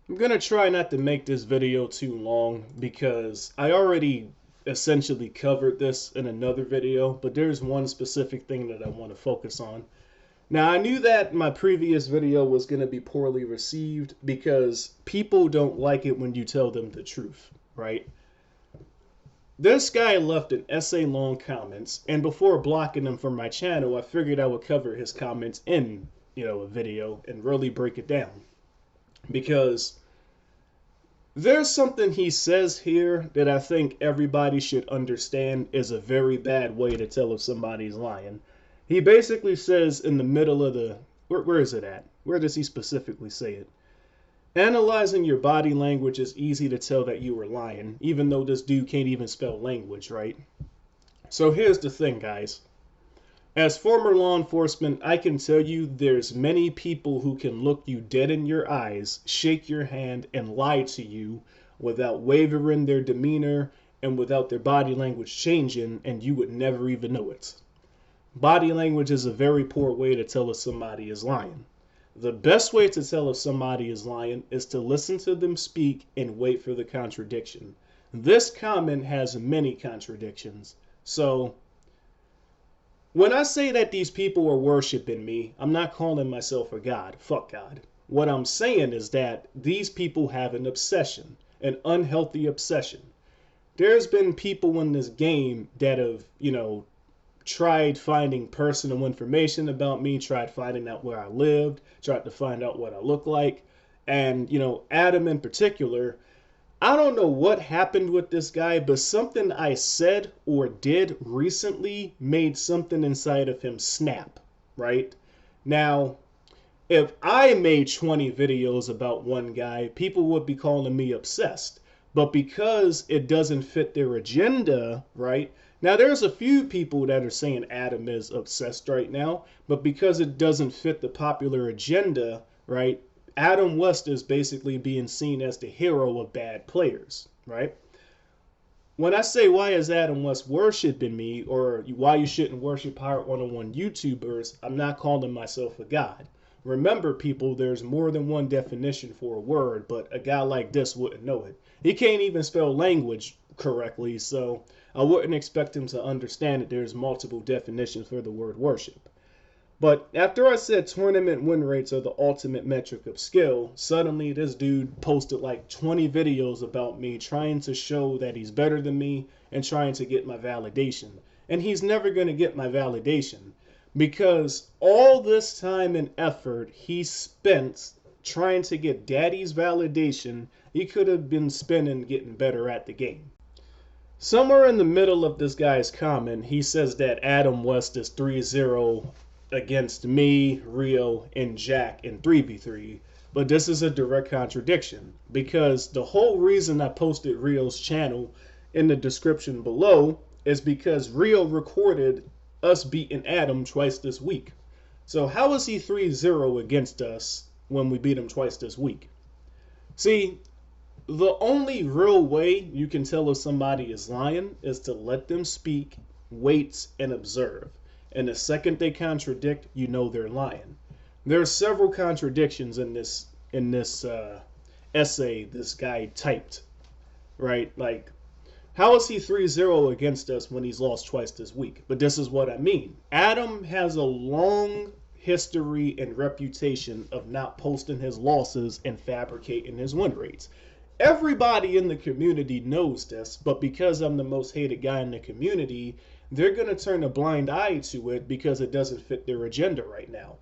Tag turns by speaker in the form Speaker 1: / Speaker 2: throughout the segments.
Speaker 1: I'm gonna try not to make this video too long because I already essentially covered this in another video, but there's one specific thing that I want to focus on. Now, I knew that my previous video was going to be poorly received because people don't like it when you tell them the truth, right? This guy left an essay-long comments, and before blocking him from my channel, I figured I would cover his comments in, a video and really break it down. Because there's something he says here that I think everybody should understand is a very bad way to tell if somebody's lying. He basically says in the middle of the, where is it at? Where does he specifically say it? Analyzing your body language is easy to tell that you were lying, even though this dude can't even spell language, right? So here's the thing, guys. As former law enforcement, I can tell you there's many people who can look you dead in your eyes, shake your hand, and lie to you without wavering their demeanor and without their body language changing, and you would never even know it. Body language is a very poor way to tell if somebody is lying. The best way to tell if somebody is lying is to listen to them speak and wait for the contradiction. This comment has many contradictions. So, when I say that these people are worshiping me, I'm not calling myself a god. Fuck God. What I'm saying is that these people have an obsession, an unhealthy obsession. There's been people in this game that have, tried finding personal information about me, tried finding out where I lived, tried to find out what I look like. And, Adam in particular, I don't know what happened with this guy, but something I said or did recently made something inside of him snap, right? Now, if I made 20 videos about one guy, people would be calling me obsessed. But because it doesn't fit their agenda, right? Now, there's a few people that are saying Adam is obsessed right now, but because it doesn't fit the popular agenda, right? Adam West is basically being seen as the hero of bad players, right? When I say why is Adam West worshiping me, or why you shouldn't worship Pirate 101 YouTubers, I'm not calling myself a god. Remember, people, there's more than one definition for a word, but a guy like this wouldn't know it. He can't even spell language correctly, so I wouldn't expect him to understand that there's multiple definitions for the word worship. But after I said tournament win rates are the ultimate metric of skill, suddenly this dude posted like 20 videos about me trying to show that he's better than me and trying to get my validation. And he's never going to get my validation because all this time and effort he spent trying to get daddy's validation, he could have been spending getting better at the game. Somewhere in the middle of this guy's comment, he says that Adam West is 3-0 against me, Rio, and Jack in 3v3, but this is a direct contradiction because the whole reason I posted Rio's channel in the description below is because Rio recorded us beating Adam twice this week. So how is he 3-0 against us when we beat him twice this week? See, the only real way you can tell if somebody is lying is to let them speak, wait, and observe. And the second they contradict, you know they're lying. There are several contradictions in this essay this guy typed, right? Like, how is he 3-0 against us when he's lost twice this week? But this is what I mean. Adam has a long history and reputation of not posting his losses and fabricating his win rates. Everybody in the community knows this, but because I'm the most hated guy in the community, they're going to turn a blind eye to it because it doesn't fit their agenda right now.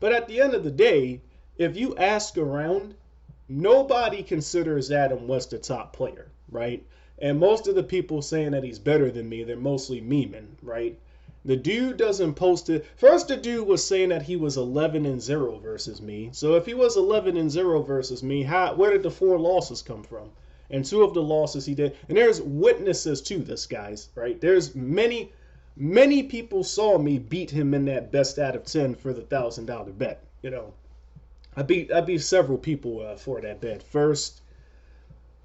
Speaker 1: But at the end of the day, if you ask around, nobody considers Adam West a top player, right? And most of the people saying that he's better than me, they're mostly memeing, right? The dude doesn't post it. First, the dude was saying that he was 11-0 versus me. So if he was 11-0 versus me, where did the 4 losses come from? And 2 of the losses he did. And there's witnesses to this, guys, right? There's many people saw me beat him in that best out of 10 for the $1,000 bet. I beat several people for that bet. First,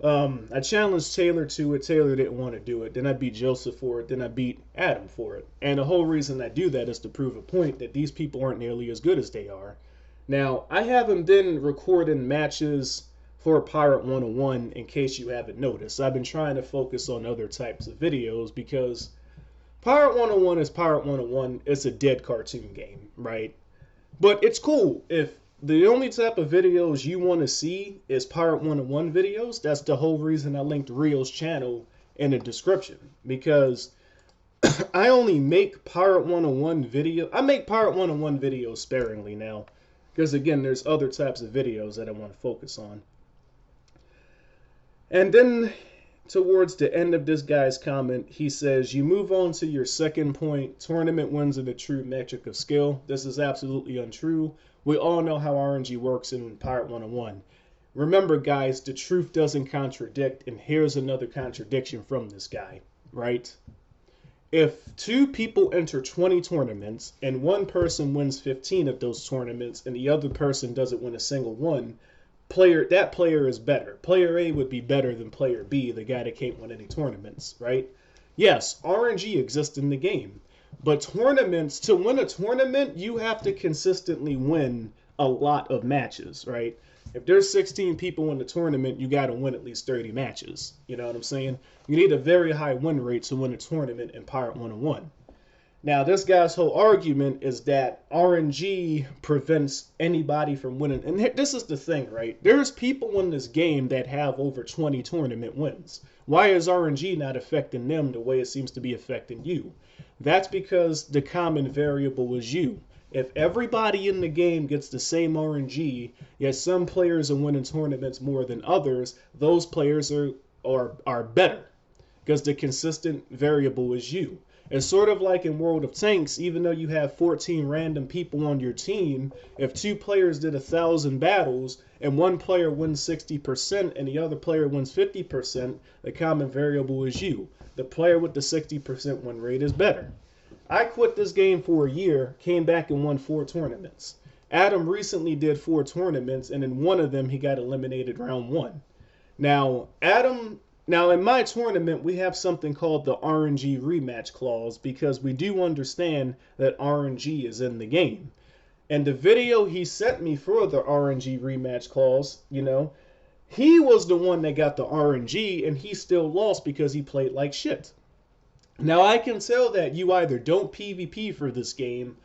Speaker 1: I challenged Taylor to it. Taylor didn't want to do it. Then I beat Joseph for it. Then I beat Adam for it. And the whole reason I do that is to prove a point that these people aren't nearly as good as they are. Now, I haven't been recording matches for Pirate 101 in case you haven't noticed. I've been trying to focus on other types of videos because Pirate 101 is Pirate 101. It's a dead cartoon game, right? But it's cool. If the only type of videos you want to see is Pirate 101 videos, that's the whole reason I linked Rio's channel in the description. Because I only make Pirate 101 video. I make Pirate 101 videos sparingly now. Because again, there's other types of videos that I want to focus on. And then towards the end of this guy's comment, he says, you move on to your second point, tournament wins are the true metric of skill. This is absolutely untrue. We all know how RNG works in Pirate 101. Remember, guys, the truth doesn't contradict, and here's another contradiction from this guy, right? If two people enter 20 tournaments and one person wins 15 of those tournaments and the other person doesn't win a single one, that player is better. Player A would be better than player B, the guy that can't win any tournaments, right? Yes, RNG exists in the game, but tournaments, to win a tournament, you have to consistently win a lot of matches, right? If there's 16 people in the tournament, you got to win at least 30 matches. You know what I'm saying? You need a very high win rate to win a tournament in Pirate 101. Now, this guy's whole argument is that RNG prevents anybody from winning. And this is the thing, right? There's people in this game that have over 20 tournament wins. Why is RNG not affecting them the way it seems to be affecting you? That's because the common variable is you. If everybody in the game gets the same RNG, yet some players are winning tournaments more than others, those players are better. Because the consistent variable is you. It's sort of like in World of Tanks, even though you have 14 random people on your team, if two players did 1,000 battles and one player wins 60% and the other player wins 50%, the common variable is you. The player with the 60% win rate is better. I quit this game for a year, came back and won 4 tournaments. Adam recently did 4 tournaments, and in one of them he got eliminated round 1. Now, in my tournament, we have something called the RNG rematch clause because we do understand that RNG is in the game. And the video he sent me for the RNG rematch clause, he was the one that got the RNG and he still lost because he played like shit. Now, I can tell that you either don't PvP for this game,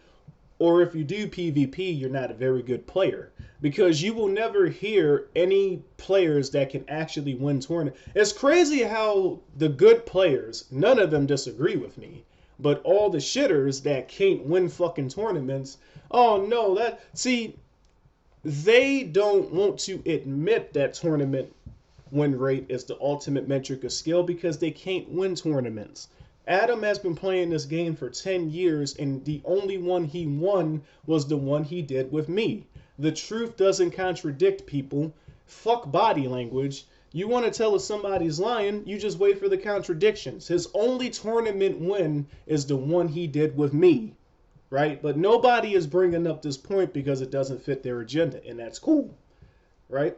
Speaker 1: or if you do PvP, you're not a very good player. Because you will never hear any players that can actually win tournaments. It's crazy how the good players, none of them disagree with me. But all the shitters that can't win fucking tournaments, oh no, they don't want to admit that tournament win rate is the ultimate metric of skill because they can't win tournaments. Adam has been playing this game for 10 years, and the only one he won was the one he did with me. The truth doesn't contradict, people. Fuck body language. You want to tell us somebody's lying, you just wait for the contradictions. His only tournament win is the one he did with me, right? But nobody is bringing up this point because it doesn't fit their agenda, and that's cool, right?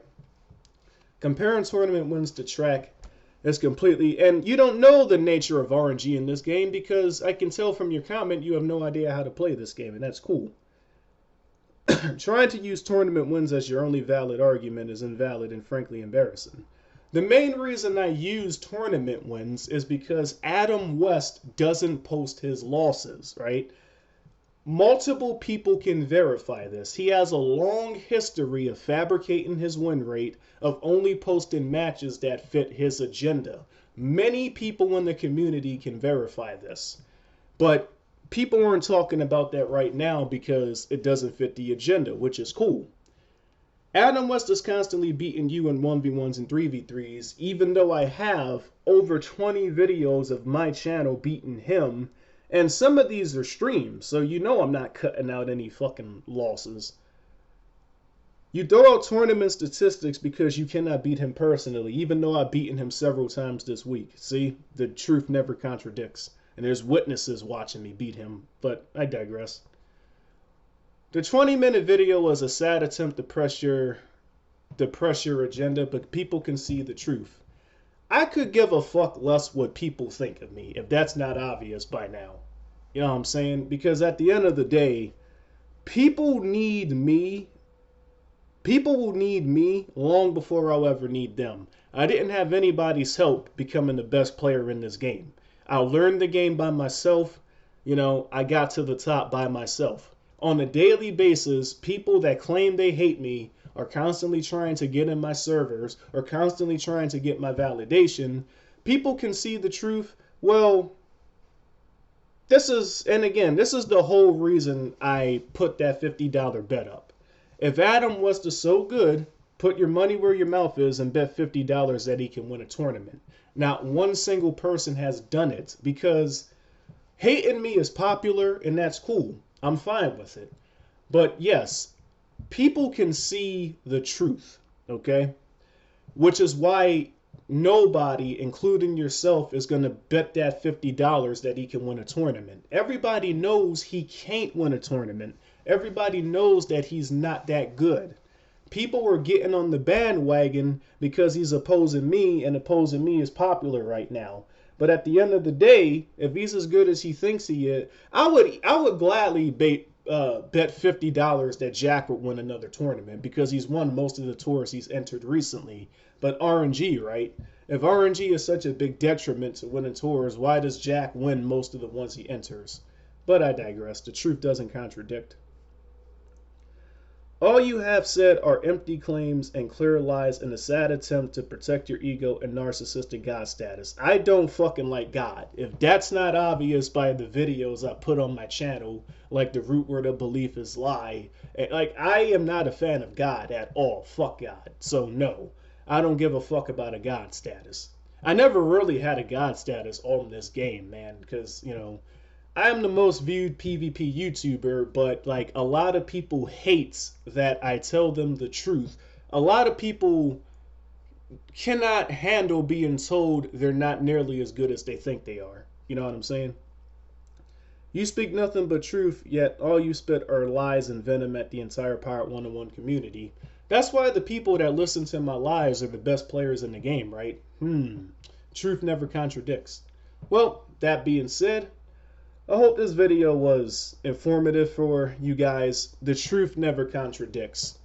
Speaker 1: Comparing tournament wins to track is completely, and you don't know the nature of RNG in this game because I can tell from your comment you have no idea how to play this game, and that's cool. Trying to use tournament wins as your only valid argument is invalid and frankly embarrassing. The main reason I use tournament wins is because Adam West doesn't post his losses, right? Multiple people can verify this. He has a long history of fabricating his win rate, of only posting matches that fit his agenda. Many people in the community can verify this. But people aren't talking about that right now because it doesn't fit the agenda, which is cool. Adam West is constantly beating you in 1v1s and 3v3s, even though I have over 20 videos of my channel beating him. And some of these are streams, so you know I'm not cutting out any fucking losses. You throw out tournament statistics because you cannot beat him personally, even though I've beaten him several times this week. See, the truth never contradicts. And there's witnesses watching me beat him, but I digress. The 20-minute video was a sad attempt to press your agenda, but people can see the truth. I could give a fuck less what people think of me, if that's not obvious by now. You know what I'm saying? Because at the end of the day, people need me People will need me long before I'll ever need them. I didn't have anybody's help becoming the best player in this game. I learned the game by myself. I got to the top by myself. On a daily basis, people that claim they hate me are constantly trying to get in my servers or constantly trying to get my validation. People can see the truth. Well, this is the whole reason I put that $50 bet up. If Adam was to so good, put your money where your mouth is and bet $50 that he can win a tournament. Not one single person has done it because hating me is popular and that's cool. I'm fine with it. But yes, people can see the truth, okay? Which is why nobody, including yourself, is going to bet that $50 that he can win a tournament. Everybody knows he can't win a tournament. Everybody knows that he's not that good. People are getting on the bandwagon because he's opposing me, and opposing me is popular right now. But at the end of the day, if he's as good as he thinks he is, I would gladly bet $50 that Jack would win another tournament because he's won most of the tours he's entered recently. But RNG, right? If RNG is such a big detriment to winning tours, why does Jack win most of the ones he enters? But I digress. The truth doesn't contradict. All you have said are empty claims and clear lies in a sad attempt to protect your ego and narcissistic God status. I don't fucking like God. If that's not obvious by the videos I put on my channel, like the root word of belief is lie, like I am not a fan of God at all. Fuck God. So no, I don't give a fuck about a God status. I never really had a God status on this game, man, because, I am the most viewed PvP YouTuber, but like a lot of people hate that I tell them the truth. A lot of people cannot handle being told they're not nearly as good as they think they are. You know what I'm saying? You speak nothing but truth, yet all you spit are lies and venom at the entire Pirate 101 community. That's why the people that listen to my lies are the best players in the game, right? Truth never contradicts. Well, that being said, I hope this video was informative for you guys. The truth never contradicts.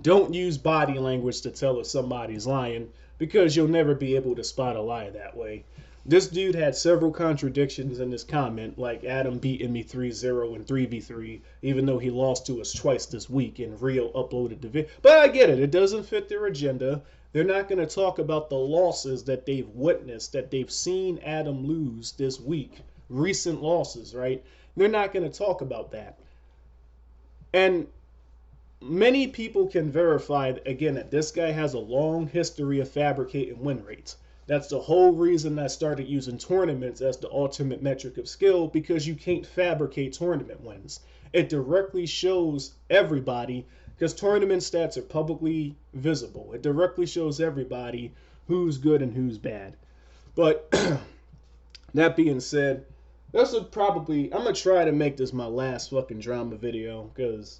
Speaker 1: Don't use body language to tell if somebody's lying because you'll never be able to spot a lie that way. This dude had several contradictions in his comment, like Adam beating me 3-0 and 3v3, even though he lost to us twice this week and Rio uploaded the video. But I get it. It doesn't fit their agenda. They're not going to talk about the losses that they've witnessed, that they've seen Adam lose this week. Recent losses, right? They're not going to talk about that. And many people can verify, again, that this guy has a long history of fabricating win rates. That's the whole reason I started using tournaments as the ultimate metric of skill, because you can't fabricate tournament wins. It directly shows everybody, because tournament stats are publicly visible. It directly shows everybody who's good and who's bad. But that being said, I'm going to try to make this my last fucking drama video because,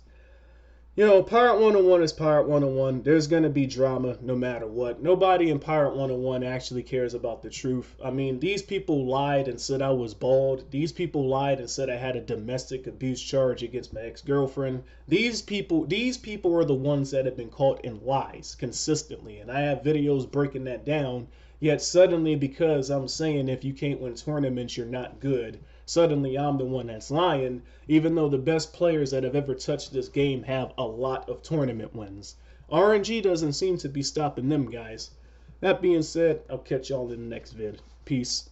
Speaker 1: Pirate 101 is Pirate 101. There's going to be drama no matter what. Nobody in Pirate 101 actually cares about the truth. I mean, these people lied and said I was bald. These people lied and said I had a domestic abuse charge against my ex-girlfriend. These people are the ones that have been caught in lies consistently, and I have videos breaking that down. Yet suddenly, because I'm saying if you can't win tournaments, you're not good, suddenly I'm the one that's lying, even though the best players that have ever touched this game have a lot of tournament wins. RNG doesn't seem to be stopping them guys. That being said, I'll catch y'all in the next vid. Peace.